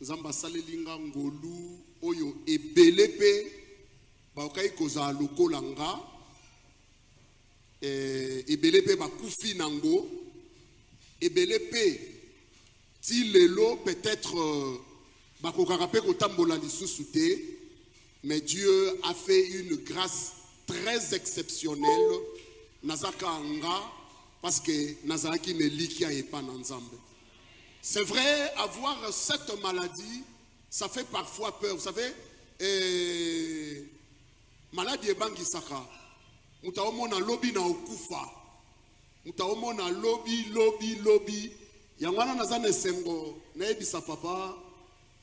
Nzamba salelinga ngolu oyo ebelepe baokai koza lokolanga ebelepe bakufi nango ebelepe ti lelo peut-être bakokaka pe kotambola lisusu te, mais Dieu a fait une grâce très exceptionnelle nazaka anga parce que nazaki ne likia et pas nanzambe. C'est vrai, avoir cette maladie, ça fait parfois peur. Vous savez, maladie ebangi saka. Mutaomona lobby na okufa. Mutaomona lobby. Yangwana nazane sengo. Naebisa papa,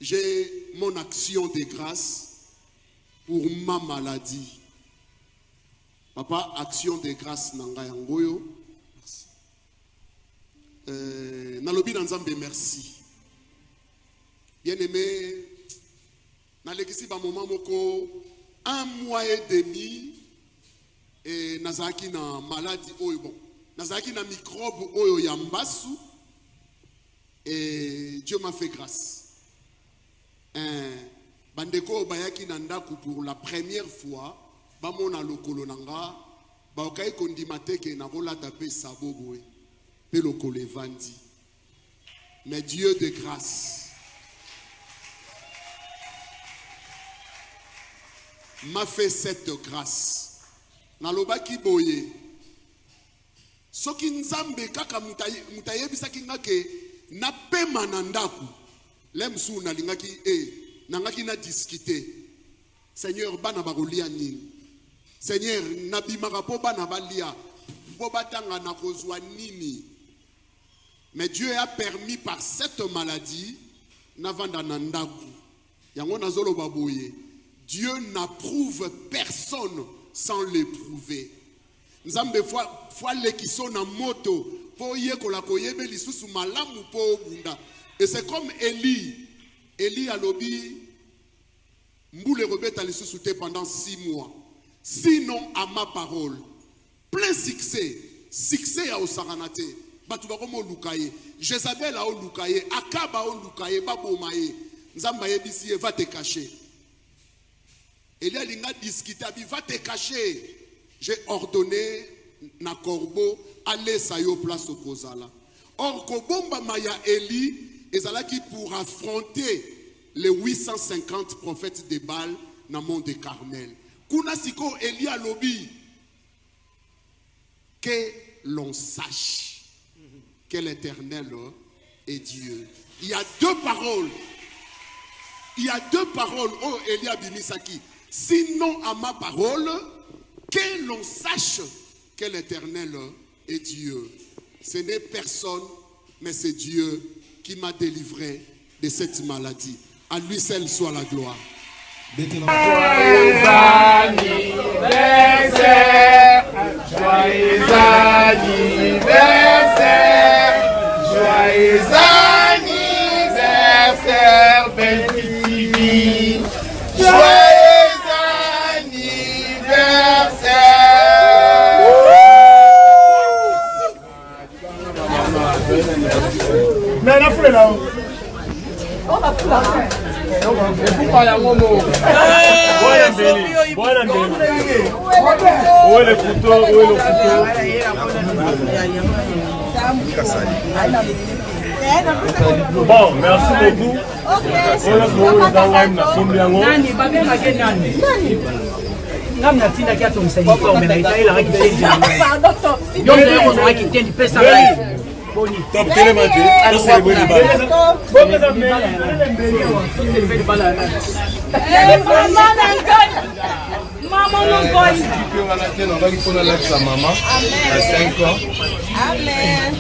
j'ai mon action de grâce pour ma maladie. Papa, action de grâce nanga yangoyo. Nalobi Nzambe merci. Bien aimé, nalekisi ba moment moko 1 mois et demi et nazaki na maladie oyo bon. Nazaki na microbe oyo ya mbasu et Dieu m'a fait grâce. Bandeko bayaki na ndaku pour la première fois, ba mona lokolo nanga, ba okai kondimate ke na rola taper saboboe. Mais Dieu de grâce m'a fait cette grâce. Nalobaki boye. Soki nzambe kaka mutayebisa kinga ke na pema na ndaku. Lemsu na lingaki nangaki na discuter. Seigneur bana barolia nini. Seigneur nabimaka po bana balia. Po batanga na kozwa nini. Mais Dieu a permis par cette maladie, Dieu n'approuve personne sans l'éprouver. Nzambe fois les qui sont en moto, et c'est comme Élie. Élie a lobby, mboule rebête à l'issouté pendant 6 mois. Sinon à ma parole, plein succès à Osaranate. Batubakomo lukaye, Jézabel a lukaye, Akaba a lukaye, Babomaye, Nzamba yebisi va te cacher. Elia linga discuter, va te cacher. J'ai ordonné na corbeau aller sayo place au Kozala. Or Kobomba Maya Eli ezalaki pour affronter les 850 prophètes de Baal na mont de Carmel. Kuna siko Elia lobi que l'on sache que l'Éternel est Dieu. Il y a 2 paroles. Il y a 2 paroles. Oh, Elia Bimisaki. Sinon à ma parole, que l'on sache que l'Éternel est Dieu. Ce n'est personne, mais c'est Dieu qui m'a délivré de cette maladie. À lui seul soit la gloire. Joyeux anniversaire, joyeux anniversaire, joyeux anniversaire, belle TV. Joyeux anniversaire. Mais la foule là. On va foule là. Bon, merci beaucoup. Top télématé, c'est bon. Maman, on va lui prendre la sa maman à 5 ans. Amen.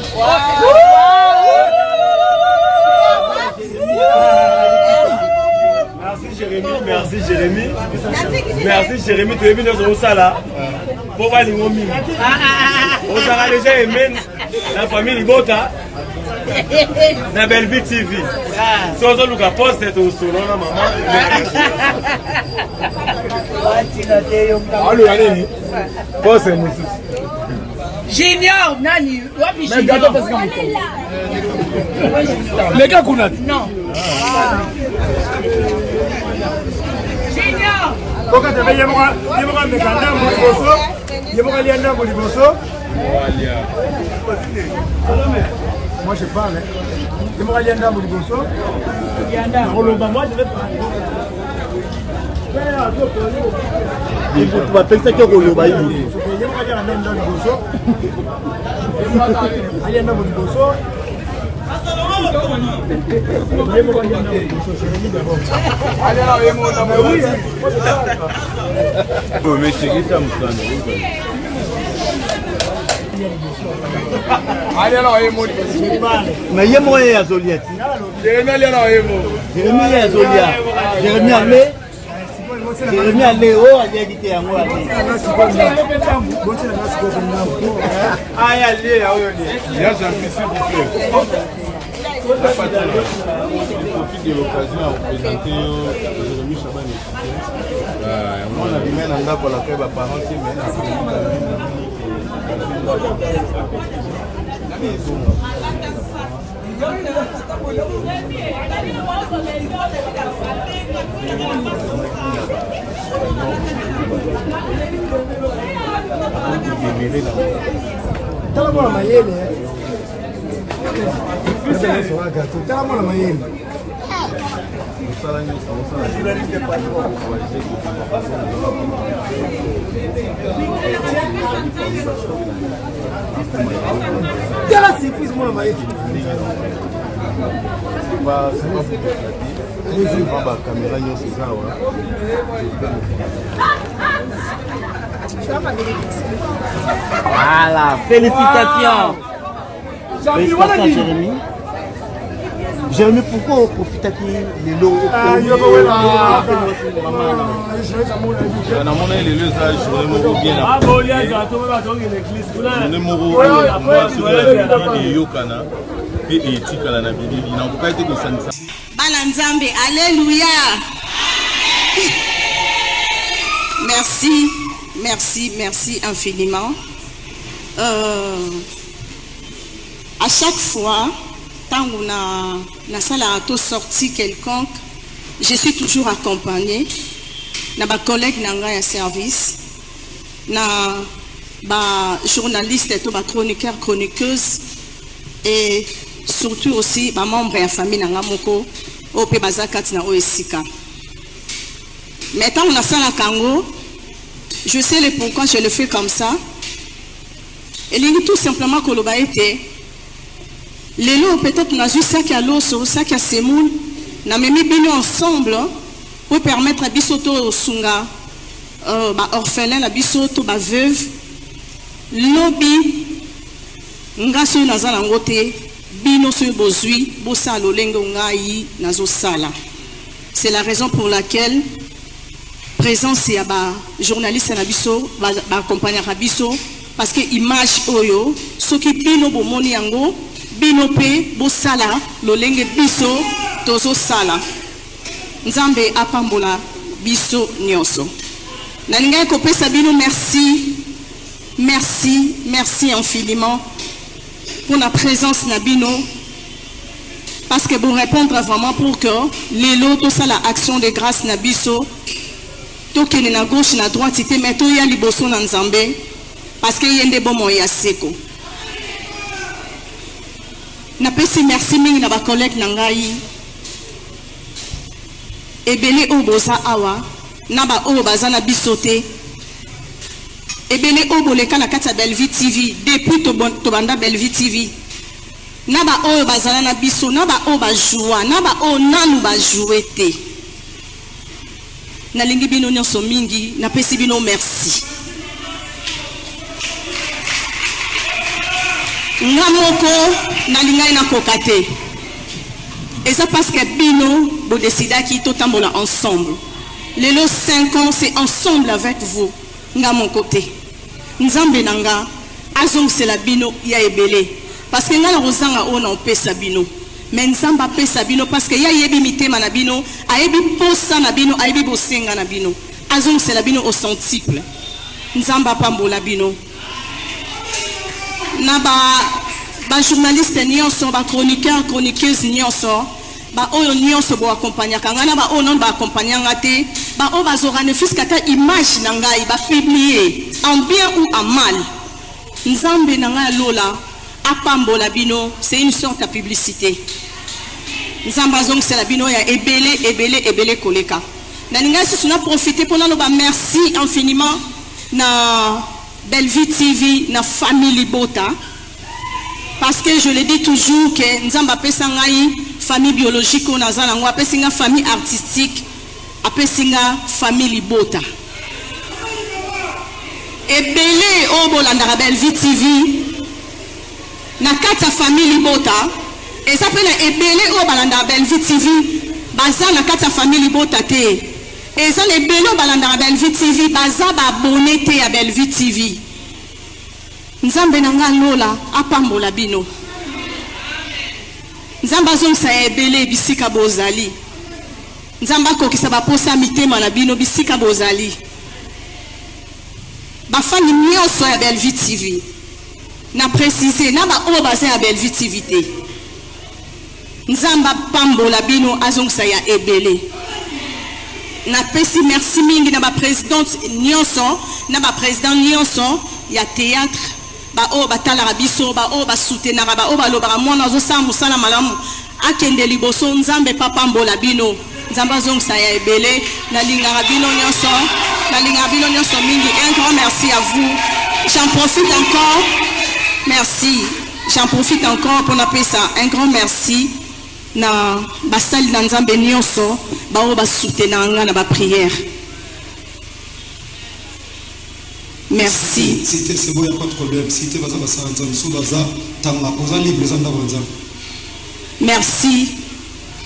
Merci Jérémy, merci Jérémy. Merci Jérémy, tu es venu dans ça là. Pour voir les momies. On a déjà aimé la famille Libota. La Belle Vie TV. Si on a posté au salon, maman. Allez, poste Junior, Nani, les gars, non. Pourquoi tu veux moi je parle. Moi je vais parler. Tu vas penser que mais il y a moyen à Zoliette. Jérémie à Zoliette. Jérémie allait. Jérémie allait oh à l'égalité à moi. Ah allez là où on est. Il y a un fils s'il vous plaît. Profite de l'occasion à représenter Jérémie Chabani. On a vu même un gars pour la paix, ma parent qui mène à voilà, félicitations. Félicitations Jérémie. Jérémie, pourquoi on profite de l'eau? Alléluia. Merci, merci, merci infiniment. À chaque fois, tant qu'on a salle à sorti quelconque, je suis toujours accompagnée de ma collègue nanga service, na ba journaliste et ba chroniqueur chroniqueuse et surtout aussi ba membre de la famille nanga moko au pe bazakati na oesika. Mais tant on a salle à Kango, je sais le pourquoi je le fais comme ça. Et il tout simplement que le ba était les lots peut-être n'a juste ça qui a l'eau sur ça qui a semoule n'a même mis ensemble pour permettre à bisoto sunga orphelin la bisoto ba veuve lobby ngaso nazala ngote bino so bozui bosa lolengo ngai nazo sala. C'est la raison pour laquelle présence ya ba journaliste na biso ba accompagner biso parce que image oyo soki bino bomoni yango bino pe bosala lolenge biso tozo sala nzambe apambola biso nyonso na linga kopesa bino merci merci merci infiniment pour la présence na bino parce que pour répondre vraiment pour que les lots ça la action de grâce na biso to kene na gauche na droite ite mais to ya liboso na nzambe parce que yende bomo ya seko. Na pesi merci mingi na ba collègue na ngai ebele o boza awa na ba o baza na bisote ebele o boleka na kati ya Bellevue TV depuis to banda Bellevue TV na ba o baza na biso na ba o ba joie na ba o nanu ba jouer te na lingi bino nyonso mingi na pesi bino merci. Ngamoko na lingai na kokate. Et ça parce que bino bo décida ki to tambola ensemble. Les 5 ans c'est ensemble avec vous. Ngamo côté. Nzambe nanga azong c'est la bino ya ebele. Parce que ngala rozanga ona opesa bino. Mais nzamba pesa bino parce que ya yebi mitema na bino, ayebi posa na bino, ayebi bosenga na bino. Azong c'est la bino au centuple. Nzamba pambola bino. Na ba journaliste nyonso ba chroniqueur chroniqueuse nyonso ba oyo nyonso bo accompagner kangana ba oyo non ba accompagner ngate ba o ba zorane fiskata image na ngai ba publier en bien ou en mal nzambe na ngai lola apambola bino c'est une sorte de publicité nzambe azong c'est la bino ya ebele koleka na ninga si tuna profiter pour nalo ba merci infiniment na Belle-Vie TV na famille Bota parce que je le dis toujours que nzambe apesa ngai famille biologique on azala ngo apesa nga famille artistique apesa nga famille Bota ebele o bolanda Belle-Vie TV na kata famille Bota et ça pena ebele o balanda Belle-Vie TV baza na kata famille Bota te et ça les ebele o balanda Belle-Vie TV baza ba abonné te ya Belle-Vie TV nzambe na nga lola apambola bino nzambe azongisa ebele bisika bozali nzambe akokisa baposa mitema na bino bisika bozali bafani nyonso ya Belle-Vie TV na préciser na ba oyo baza ya Belle-Vie TV te nzambe apambola bino azongisa ya ebele na pesi merci mingi na ba présidente nyonso na ba président nyonso ya théâtre ba o batala biso ba o ba soutenara ba o ba lobara mwana zo sa musala malamu akende liboso nzambe papa mbola bino nzamba zongisa ya ebele na linga bino nyonso mingi un grand merci à vous j'en profite encore pour appeler ça un grand merci na basali na nzambe nyonso ba o ba soutenanga na ba prière. Merci. C'est bon, il n'y a pas de problème. Merci.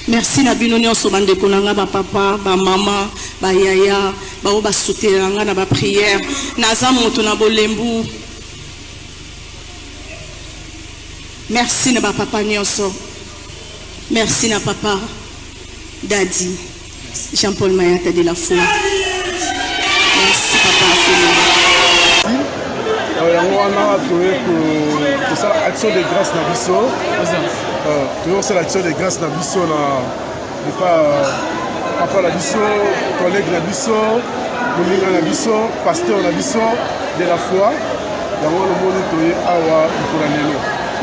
Merci na bino nyonso bandeko nanga ba papa, ba mama, ba yaya, ba o ba soutenanga na ba prière. Naza moto na bolembu. Merci na ba papa nyonso. Merci na papa Daddy Jean-Paul Mayata de la foi. Merci papa. C'est ça l'action de grâce na biso. C'est l'action de grâce na biso na papa na biso, collègue na biso, moninga na biso, pasteur na biso de la foi. Yango le monde toye awa pour lelo.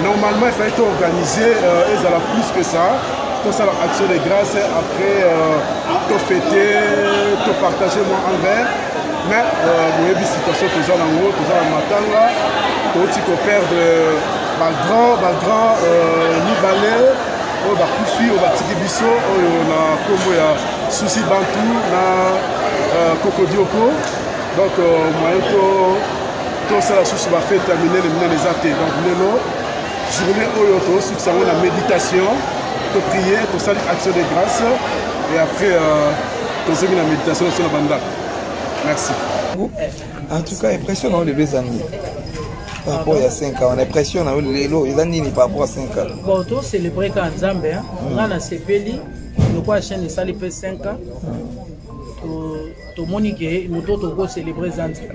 Normalement il fallait organiser et à plus que ça. Tout ça l'action de grâce après tout fêter, tout partager moi en verre. Mais vous avez une situation toujours en haut, toujours en matanga, aussi qu'on perd ma grand Nibalais, on va poursuivre, on va tirer biso, on a comme il y a souci bantou, na Cocodioko, donc moyen tout ça la souci va faire terminer les athées. Donc nous journée où on succès la méditation, pour prier, pour ça l'action de grâce, et après on se met la méditation sur la banda. Merci. En tout cas, impressionnant les deux années. Par rapport à 5 ans, on a impressionnant les lots, les années par rapport à 5 ans. Bon, tout célébrer quand Zambé, on a CPLI, nous quoi chaîne de salle 5 ans. Tout Monique, nous tous célébrer Zambé.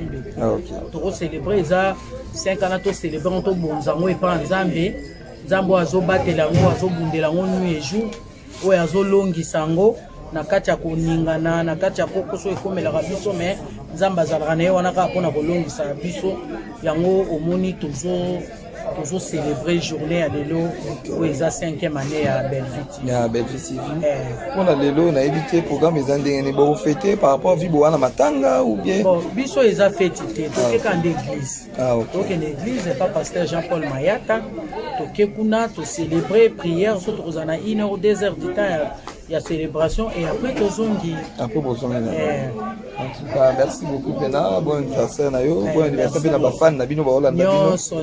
Tout célébrer ça 5 ans, tout célébrer tout bon Zango et pas Zambé. Zambo azo battre la ngo, azo bundela ngo nuit et jour, ou azo longi sango. Na kati ya koningana na kati ya kokoso ekomelaka biso mais nzamba azalaka na ye wana kaka mpona kolongisa biso yango omoni toujours célébrer journée ya lelo oyo eza 5e année ya Belle-Vie TV. Mpona lelo nayebi te programme eza ndenge nini bokofete par rapport vibo wana matanga ou bien bon biso eza feti te tokeka nde église tokende église pa pasteur Jean-Paul Mayata toke kuna tocélébrer prière so tokozala na 1 heure 2 heures du temps il y a célébration et après Tozongi. Après Tozongi. En tout cas, merci beaucoup Pena, bon anniversaire na yo, bon anniversaire Pena ba fan na bino ba Hollande. Nyonso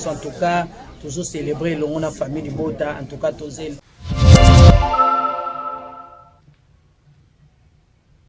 en tout cas toujours célébrer le on a famille Bota en tout cas